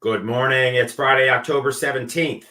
Good morning. It's Friday, October 17th.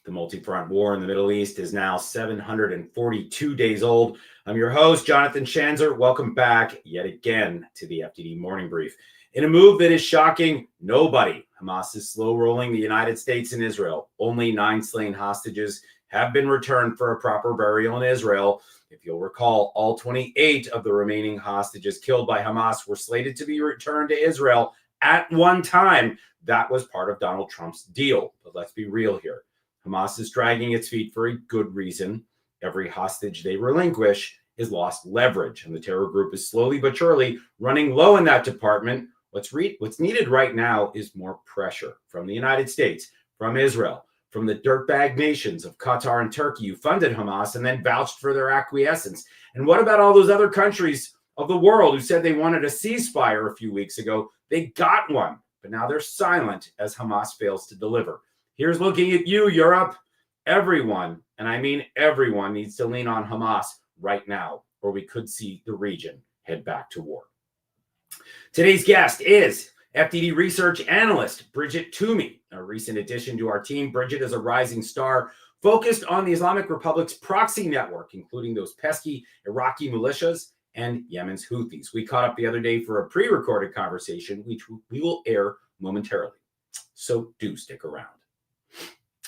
The multi-front war in the Middle East is now 742 days old. I'm your host, Jonathan Schanzer. Welcome back yet again to the FDD Morning Brief. In a move that is shocking nobody, Hamas is slow rolling the United States and Israel. Only 9 slain hostages have been returned for a proper burial in Israel. If you'll recall, all 28 of the remaining hostages killed by Hamas were slated to be returned to Israel at one time. That was part of Donald Trump's deal. But let's be real here. Hamas is dragging its feet for a good reason. Every hostage they relinquish is lost leverage, and the terror group is slowly but surely running low in that department. What's needed right now is more pressure from the United States, from Israel, from the dirtbag nations of Qatar and Turkey who funded Hamas and then vouched for their acquiescence. And what about all those other countries of the world who said they wanted a ceasefire a few weeks ago? They got one. But now they're silent as Hamas fails to deliver. Here's looking at you, Europe. Everyone, and I mean everyone, needs to lean on Hamas right now, or we could see the region head back to war. Today's guest is FDD research analyst Bridget Toomey, a recent addition to our team. Bridget is a rising star focused on the Islamic Republic's proxy network, including those pesky Iraqi militias and Yemen's Houthis. We caught up the other day for a pre-recorded conversation, which we will air momentarily. So do stick around.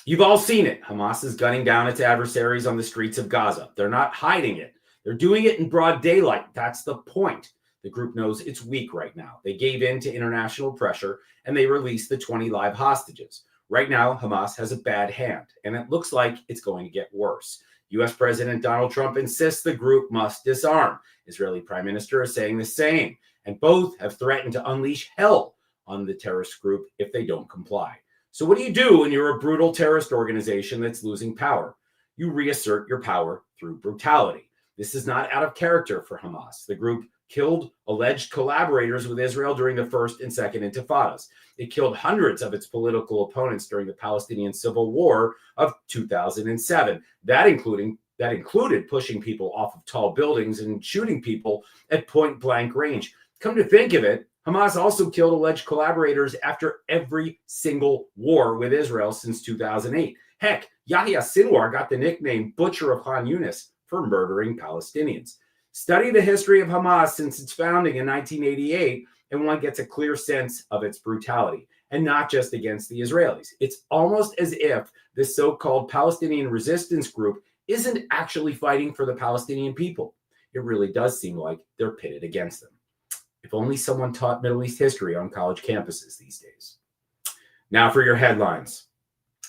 You've all seen it. Hamas is gunning down its adversaries on the streets of Gaza. They're not hiding it. They're doing it in broad daylight. That's the point. The group knows it's weak right now. They gave in to international pressure and they released the 20 live hostages. Right now, Hamas has a bad hand, and it looks like it's going to get worse. U.S. President Donald Trump insists the group must disarm. Israeli Prime Minister is saying the same, and both have threatened to unleash hell on the terrorist group if they don't comply. So what do you do when you're a brutal terrorist organization that's losing power? You reassert your power through brutality. This is not out of character for Hamas. The group killed alleged collaborators with Israel during the first and second intifadas. It killed hundreds of its political opponents during the Palestinian Civil War of 2007. That included pushing people off of tall buildings and shooting people at point blank range. Come to think of it, Hamas also killed alleged collaborators after every single war with Israel since 2008. Heck, Yahya Sinwar got the nickname Butcher of Khan Yunis for murdering Palestinians. Study the history of Hamas since its founding in 1988, and one gets a clear sense of its brutality, and not just against the Israelis. It's almost as if this so-called Palestinian resistance group isn't actually fighting for the Palestinian people. It really does seem like they're pitted against them. If only someone taught Middle East history on college campuses these days. Now for your headlines.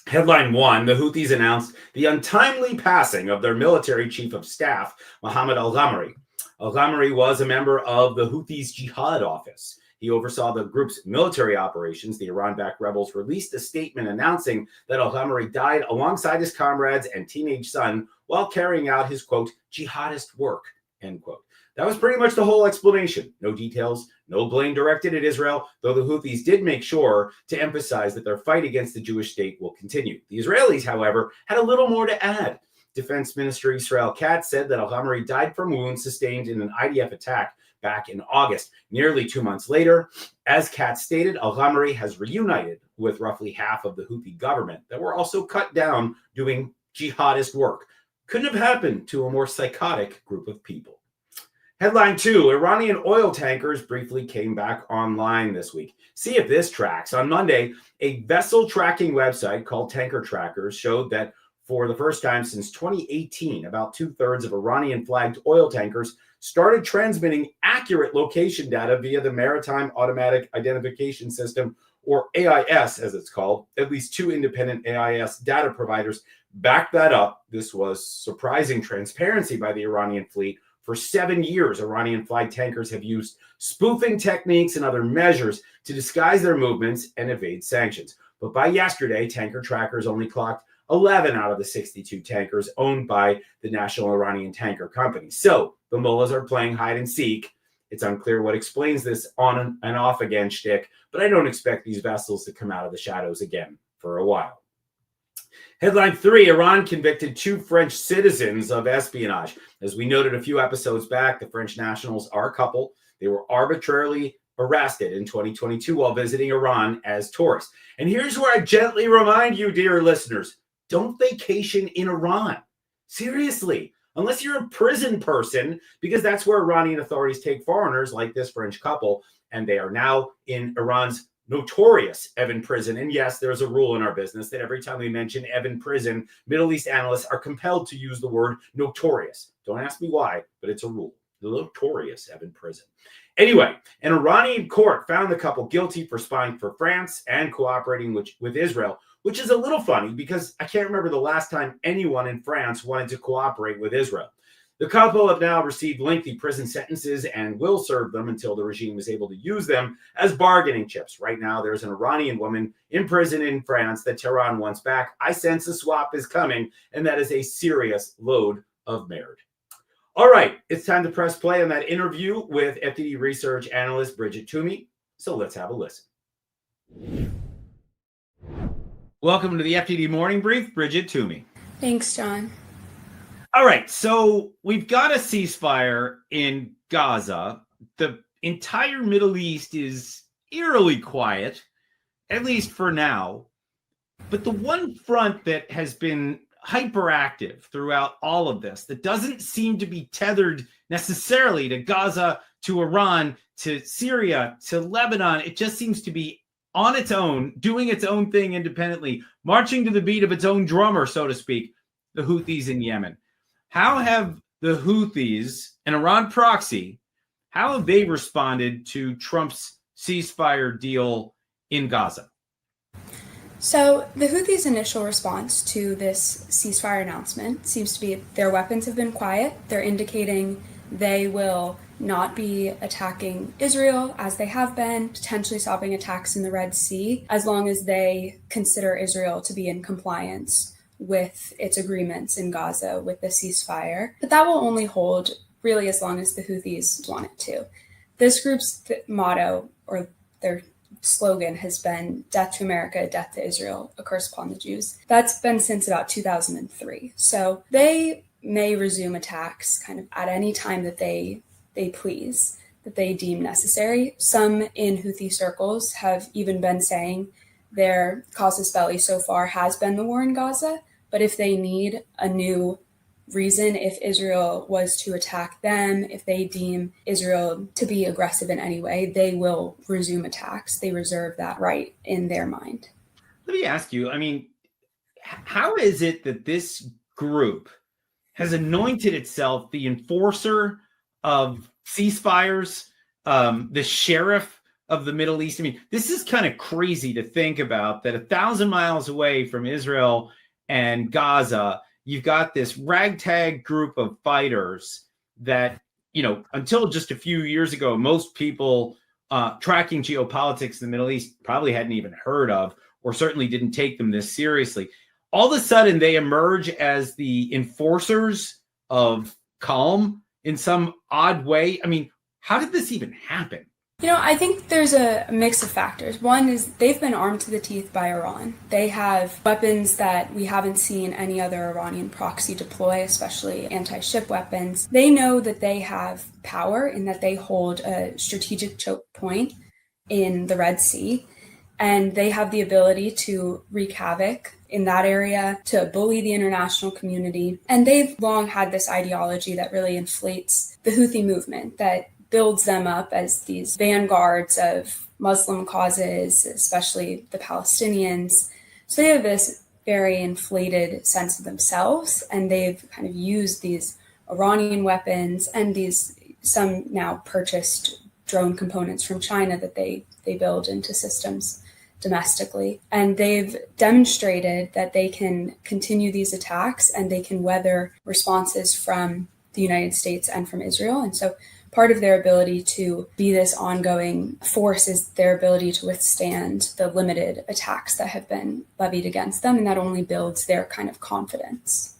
Headline 1, the Houthis announced the untimely passing of their military chief of staff, Muhammed al-Ghamari. Al-Ghamari was a member of the Houthis' jihad office. He oversaw the group's military operations. The Iran-backed rebels released a statement announcing that al-Ghamari died alongside his comrades and teenage son while carrying out his, quote, jihadist work, end quote. That was pretty much the whole explanation. No details, no blame directed at Israel, though the Houthis did make sure to emphasize that their fight against the Jewish state will continue. The Israelis, however, had a little more to add. Defense Minister Israel Katz said that al-Ghamari died from wounds sustained in an IDF attack back in August. Nearly 2 months later, as Katz stated, al-Ghamari has reunited with roughly half of the Houthi government that were also cut down doing jihadist work. Couldn't have happened to a more psychotic group of people. Headline 2, Iranian oil tankers briefly came back online this week. See if this tracks. On Monday, a vessel tracking website called Tanker Trackers showed that for the first time since 2018, about 2/3 of Iranian-flagged oil tankers started transmitting accurate location data via the Maritime Automatic Identification System, or AIS as it's called. At least 2 independent AIS data providers backed that up. This was surprising transparency by the Iranian fleet. For 7 years, Iranian-flagged tankers have used spoofing techniques and other measures to disguise their movements and evade sanctions. But by yesterday, Tanker Trackers only clocked 11 out of the 62 tankers owned by the National Iranian Tanker Company. So the mullahs are playing hide and seek. It's unclear what explains this on and off again shtick, but I don't expect these vessels to come out of the shadows again for a while. Headline 3, Iran convicted 2 French citizens of espionage. As we noted a few episodes back, the French nationals are a couple. They were arbitrarily arrested in 2022 while visiting Iran as tourists. And here's where I gently remind you, dear listeners, don't vacation in Iran. Seriously, unless you're a prison person, because that's where Iranian authorities take foreigners like this French couple, and they are now in Iran's notorious Evin prison. And yes, there's a rule in our business that every time we mention Evin prison, Middle East analysts are compelled to use the word notorious. Don't ask me why, but it's a rule. The notorious Evin prison. Anyway, an Iranian court found the couple guilty for spying for France and cooperating with Israel, which is a little funny because I can't remember the last time anyone in France wanted to cooperate with Israel. The couple have now received lengthy prison sentences and will serve them until the regime is able to use them as bargaining chips. Right now, there's an Iranian woman in prison in France that Tehran wants back. I sense a swap is coming, and that is a serious load of merit. All right, it's time to press play on that interview with FDD research analyst Bridget Toomey. So let's have a listen. Welcome to the FDD Morning Brief, Bridget Toomey. Thanks, John. All right, so we've got a ceasefire in Gaza. The entire Middle East is eerily quiet, at least for now. But the one front that has been hyperactive throughout all of this, that doesn't seem to be tethered necessarily to Gaza, to Iran, to Syria, to Lebanon, it just seems to be on its own, doing its own thing independently, marching to the beat of its own drummer, so to speak, the Houthis in Yemen. How have the Houthis, an Iran proxy, how have they responded to Trump's ceasefire deal in Gaza? So the Houthis' initial response to this ceasefire announcement seems to be their weapons have been quiet. They're indicating they will not be attacking Israel as they have been, potentially stopping attacks in the Red Sea, as long as they consider Israel to be in compliance with its agreements in Gaza with the ceasefire. But that will only hold really as long as the Houthis want it to. This group's motto, or their slogan, has been death to America, death to Israel, a curse upon the Jews. That's been since about 2003. So they may resume attacks kind of at any time that they please, that they deem necessary. Some in Houthi circles have even been saying their casus belli so far has been the war in Gaza, but if they need a new reason, if Israel was to attack them, if they deem Israel to be aggressive in any way, they will resume attacks. They reserve that right in their mind. Let me ask you, I mean, how is it that this group has anointed itself the enforcer of ceasefires, the sheriff of the Middle East? I mean, this is kind of crazy to think about, that 1,000 miles away from Israel and Gaza, you've got this ragtag group of fighters that, you know, until just a few years ago, most people tracking geopolitics in the Middle East probably hadn't even heard of, or certainly didn't take them this seriously. All of a sudden, they emerge as the enforcers of calm in some odd way. I mean, how did this even happen? You know, I think there's a mix of factors. One is they've been armed to the teeth by Iran. They have weapons that we haven't seen any other Iranian proxy deploy, especially anti-ship weapons. They know that they have power in that they hold a strategic choke point in the Red Sea, and they have the ability to wreak havoc in that area, to bully the international community. And they've long had this ideology that really inflates the Houthi movement, that builds them up as these vanguards of Muslim causes, especially the Palestinians. So they have this very inflated sense of themselves, and they've kind of used these Iranian weapons and these some now purchased drone components from China that they build into systems domestically. And they've demonstrated that they can continue these attacks and they can weather responses from the United States and from Israel. And so part of their ability to be this ongoing force is their ability to withstand the limited attacks that have been levied against them, and that only builds their kind of confidence.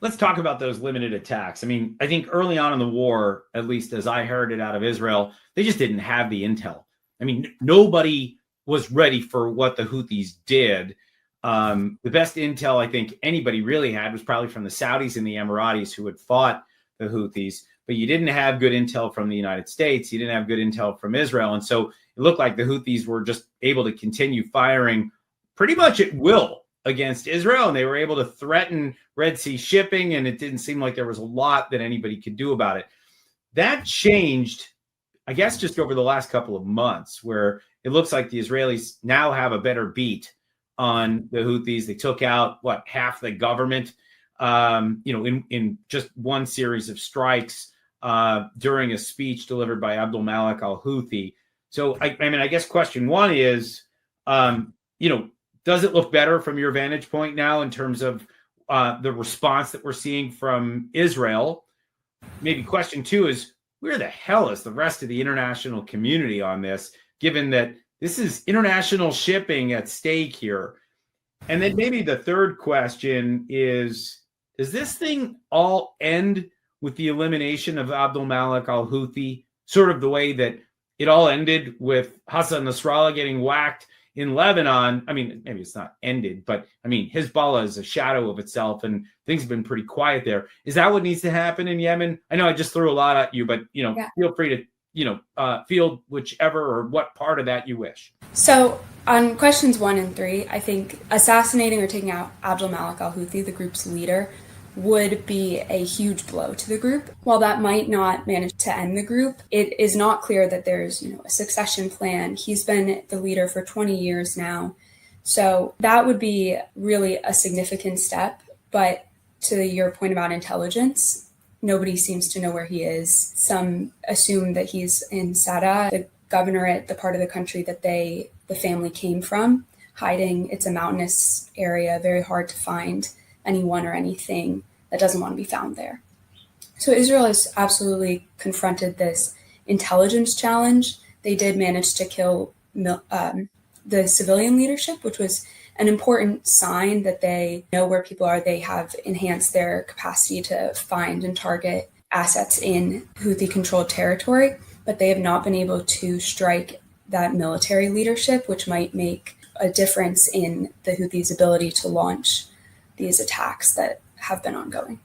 Let's talk about those limited attacks. I mean, I think early on in the war, at least as I heard it out of Israel, they just didn't have the intel. I mean, nobody was ready for what the Houthis did. The best intel I think anybody really had was probably from the Saudis and the Emiratis who had fought the Houthis. but you didn't have good intel from the United States. You didn't have good intel from Israel. And so it looked like the Houthis were just able to continue firing pretty much at will against Israel. And they were able to threaten Red Sea shipping. And it didn't seem like there was a lot that anybody could do about it. That changed, I guess, just over the last couple of months, where it looks like the Israelis now have a better beat on the Houthis. They took out, half the government, in just one series of strikes during a speech delivered by al-Malik al-Houthi. So, I guess question one is, does it look better from your vantage point now in terms of the response that we're seeing from Israel? Maybe question two is, where the hell is the rest of the international community on this, given that this is international shipping at stake here? And then maybe the third question is, does this thing all end with the elimination of al-Malik al-Houthi, sort of the way that it all ended with Hassan Nasrallah getting whacked in Lebanon? I mean, maybe it's not ended, but I mean, Hezbollah is a shadow of itself and things have been pretty quiet there. Is that what needs to happen in Yemen? I know I just threw a lot at you, but, feel free to, field whichever or what part of that you wish. So on questions 1 and 3, I think assassinating or taking out Malik al-Houthi, the group's leader, would be a huge blow to the group. While that might not manage to end the group, it is not clear that there's, a succession plan. He's been the leader for 20 years now. So that would be really a significant step. But to your point about intelligence, nobody seems to know where he is. Some assume that he's in Sada, the governorate, the part of the country that the family came from, hiding. It's a mountainous area, very hard to find anyone or anything that doesn't want to be found there. So Israel has absolutely confronted this intelligence challenge. They did manage to kill the civilian leadership, which was an important sign that they know where people are. They have enhanced their capacity to find and target assets in Houthi-controlled territory, but they have not been able to strike that military leadership, which might make a difference in the Houthis' ability to launch these attacks that have been ongoing.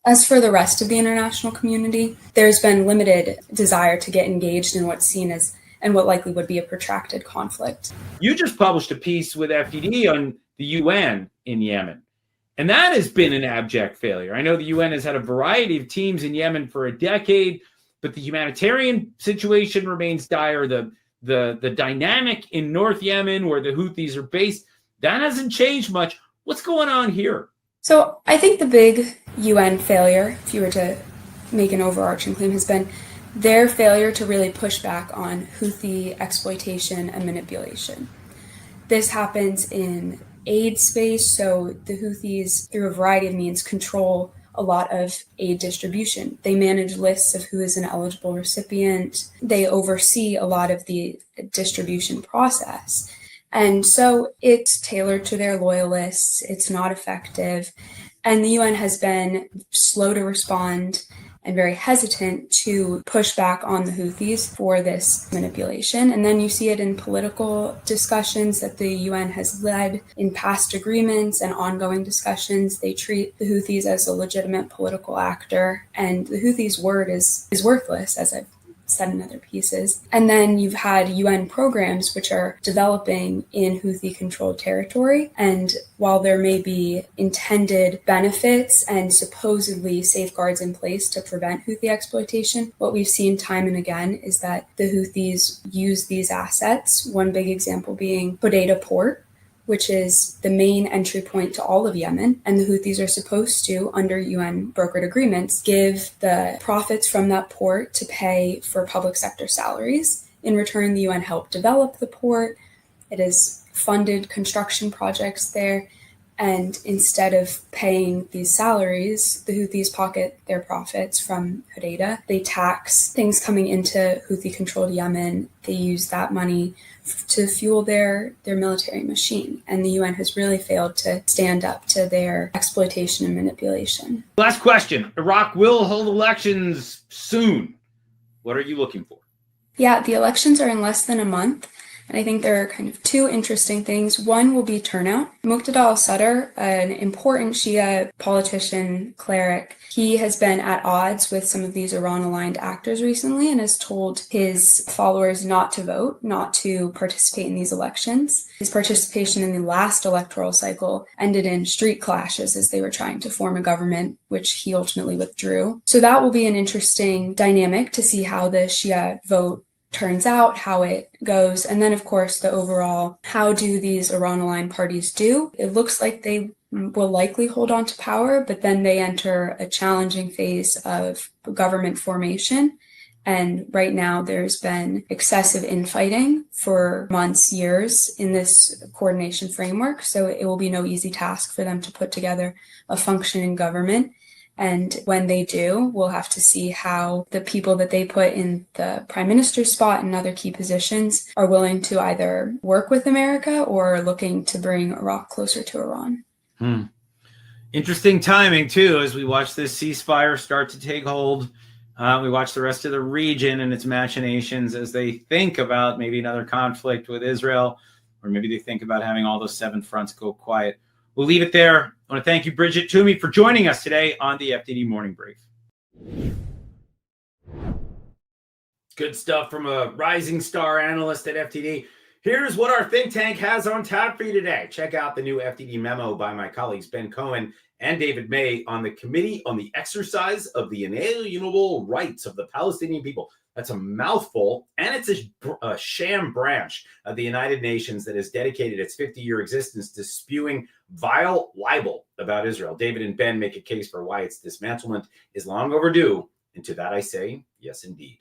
As for the rest of the international community, there's been limited desire to get engaged in what's seen as, and what likely would be, a protracted conflict. You just published a piece with FDD on the UN in Yemen, and that has been an abject failure. I know the UN has had a variety of teams in Yemen for a decade, but the humanitarian situation remains dire. The dynamic in North Yemen, where the Houthis are based, that hasn't changed much. What's going on here? So I think the big UN failure, if you were to make an overarching claim, has been their failure to really push back on Houthi exploitation and manipulation. This happens in aid space, so the Houthis, through a variety of means, control a lot of aid distribution. They manage lists of who is an eligible recipient. They oversee a lot of the distribution process. And so it's tailored to their loyalists. It's not effective. And the UN has been slow to respond and very hesitant to push back on the Houthis for this manipulation. And then you see it in political discussions that the UN has led in past agreements and ongoing discussions. They treat the Houthis as a legitimate political actor, and the Houthis' word is worthless, as I've said in other pieces. And then you've had UN programs which are developing in Houthi-controlled territory. And while there may be intended benefits and supposedly safeguards in place to prevent Houthi exploitation, what we've seen time and again is that the Houthis use these assets, one big example being Hodeidah Port, which is the main entry point to all of Yemen. And the Houthis are supposed to, under UN brokered agreements, give the profits from that port to pay for public sector salaries. In return, the UN helped develop the port. It has funded construction projects there. And instead of paying these salaries, the Houthis pocket their profits from Hodeidah. They tax things coming into Houthi-controlled Yemen. They use that money to fuel their military machine. And the UN has really failed to stand up to their exploitation and manipulation. Last question. Iraq will hold elections soon. What are you looking for? Yeah, the elections are in less than a month. And I think there are kind of two interesting things. One will be turnout. Muqtada al-Sadr, an important Shia politician, cleric, he has been at odds with some of these Iran-aligned actors recently and has told his followers not to vote, not to participate in these elections. His participation in the last electoral cycle ended in street clashes as they were trying to form a government, which he ultimately withdrew. So that will be an interesting dynamic to see how the Shia vote turns out, how it goes. And then, of course, the overall, how do these Iran-aligned parties do? It looks like they will likely hold on to power, but then they enter a challenging phase of government formation. And right now there's been excessive infighting for months, years in this coordination framework. So it will be no easy task for them to put together a functioning government. And when they do, we'll have to see how the people that they put in the prime minister's spot and other key positions are willing to either work with America or are looking to bring Iraq closer to Iran. Interesting timing, too, as we watch this ceasefire start to take hold. We watch the rest of the region and its machinations as they think about maybe another conflict with Israel, or maybe they think about having all those 7 fronts go quiet. We'll leave it there. I want to thank you, Bridget Toomey, for joining us today on the FDD Morning Brief. Good stuff from a rising star analyst at FDD. Here's what our think tank has on tap for you today. Check out the new FDD memo by my colleagues Ben Cohen and David May on the Committee on the Exercise of the Inalienable Rights of the Palestinian People. That's a mouthful, and it's a sham branch of the United Nations that has dedicated its 50-year existence to spewing vile libel about Israel. David and Ben make a case for why its dismantlement is long overdue, and to that I say, yes, indeed.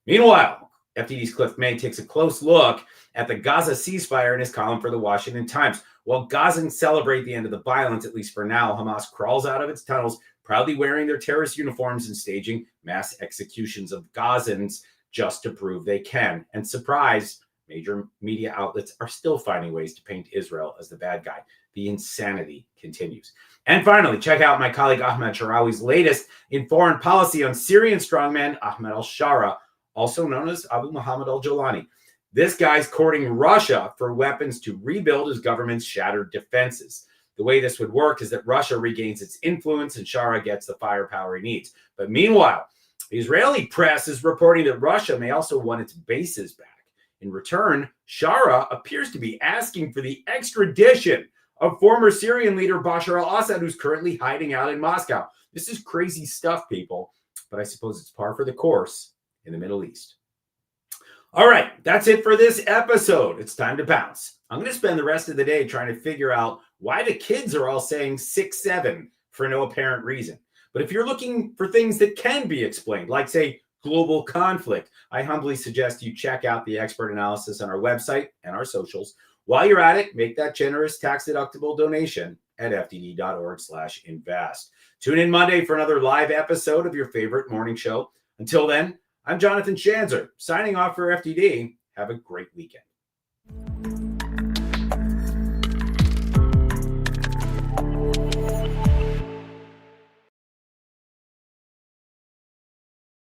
Meanwhile, FDD's Cliff May takes a close look at the Gaza ceasefire in his column for the Washington Times. While Gazans celebrate the end of the violence, at least for now, Hamas crawls out of its tunnels, proudly wearing their terrorist uniforms and staging mass executions of Gazans just to prove they can. And surprise, major media outlets are still finding ways to paint Israel as the bad guy. The insanity continues. And finally, check out my colleague Ahmed Sharawi's latest in foreign policy on Syrian strongman Ahmed al-Shara, also known as Abu Muhammad al-Jolani. This guy's courting Russia for weapons to rebuild his government's shattered defenses. The way this would work is that Russia regains its influence and Shara gets the firepower he needs. But meanwhile, the Israeli press is reporting that Russia may also want its bases back. In return, Shara appears to be asking for the extradition of former Syrian leader Bashar al-Assad, who's currently hiding out in Moscow. This is crazy stuff, people, but I suppose it's par for the course in the Middle East. All right, that's it for this episode. It's time to bounce. I'm going to spend the rest of the day trying to figure out why the kids are all saying 6-7 for no apparent reason. But if you're looking for things that can be explained, like, say, global conflict, I humbly suggest you check out the expert analysis on our website and our socials. While you're at it, make that generous tax-deductible donation at fdd.org/invest. Tune in Monday for another live episode of your favorite morning show. Until then, I'm Jonathan Schanzer, signing off for FDD. Have a great weekend.